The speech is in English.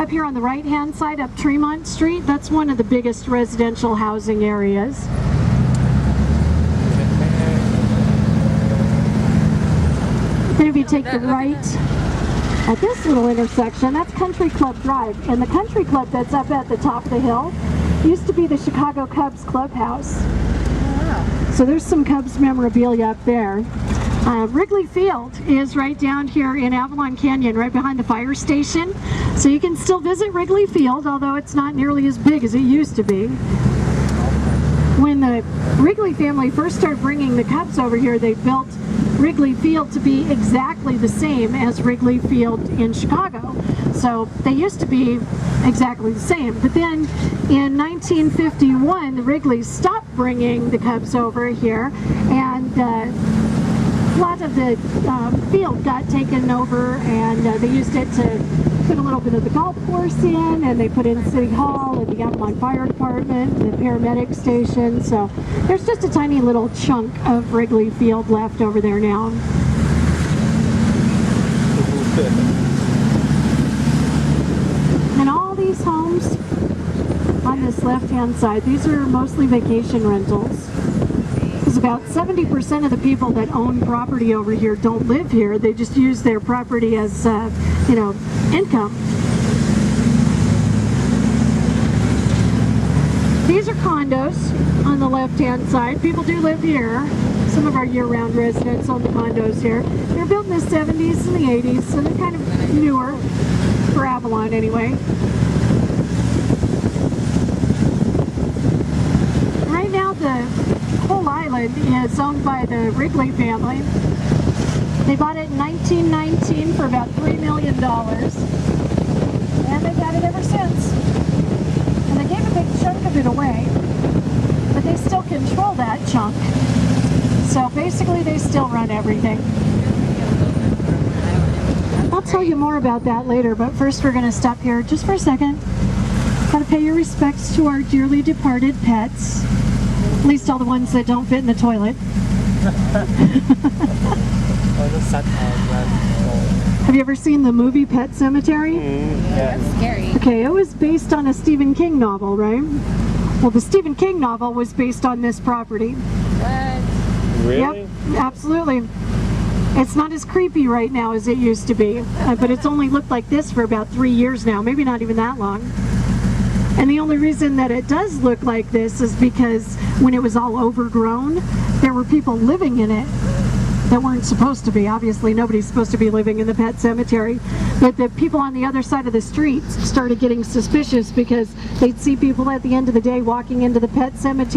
Up here on the right-hand side, up Tremont Street, that's one of the biggest residential housing areas. Then if you take the right at this little intersection, that's Country Club Drive. And the country club that's up at the top of the hill used to be the Chicago Cubs clubhouse. Wow. So there's some Cubs memorabilia up there. Wrigley Field is right down here in Avalon Canyon, right behind the fire station. So you can still visit Wrigley Field, although it's not nearly as big as it used to be. When the Wrigley family first started bringing the Cubs over here, they built Wrigley Field to be exactly the same as Wrigley Field in Chicago. So they used to be exactly the same. But then in 1951, the Wrigley's stopped bringing the Cubs over here, and a lot of the field got taken over, and they used it to put a little bit of the golf course in, and they put in City Hall and the Avalon Fire Department and the paramedic station. So there's just a tiny little chunk of Wrigley Field left over there now. And all these homes on this left-hand side, these are mostly vacation rentals. Because about 70% of the people that own property over here don't live here. They just use their property as, income. These are condos on the left-hand side. People do live here. Some of our year-round residents own the condos here. They're built in the 70s and the 80s, so they're kind of newer for Avalon anyway. Right now, the whole island is owned by the Wrigley family. They bought it in 1919 for about $3 million, and they've had it ever since. And they gave a big chunk of it away, but they still control that chunk. So basically they still run everything. I'll tell you more about that later, but first we're going to stop here just for a second. Got to pay your respects to our dearly departed pets. At least all the ones that don't fit in the toilet. Have you ever seen the movie Pet Sematary? Yeah. That's scary. Okay, it was based on a Stephen King novel, right? Well, the Stephen King novel was based on this property. What? Really? Yep, absolutely. It's not as creepy right now as it used to be, but it's only looked like this for about 3 years now, maybe not even that long. And the only reason that it does look like this is because when it was all overgrown, there were people living in it that weren't supposed to be. Obviously, nobody's supposed to be living in the pet cemetery. But the people on the other side of the street started getting suspicious because they'd see people at the end of the day walking into the pet cemetery.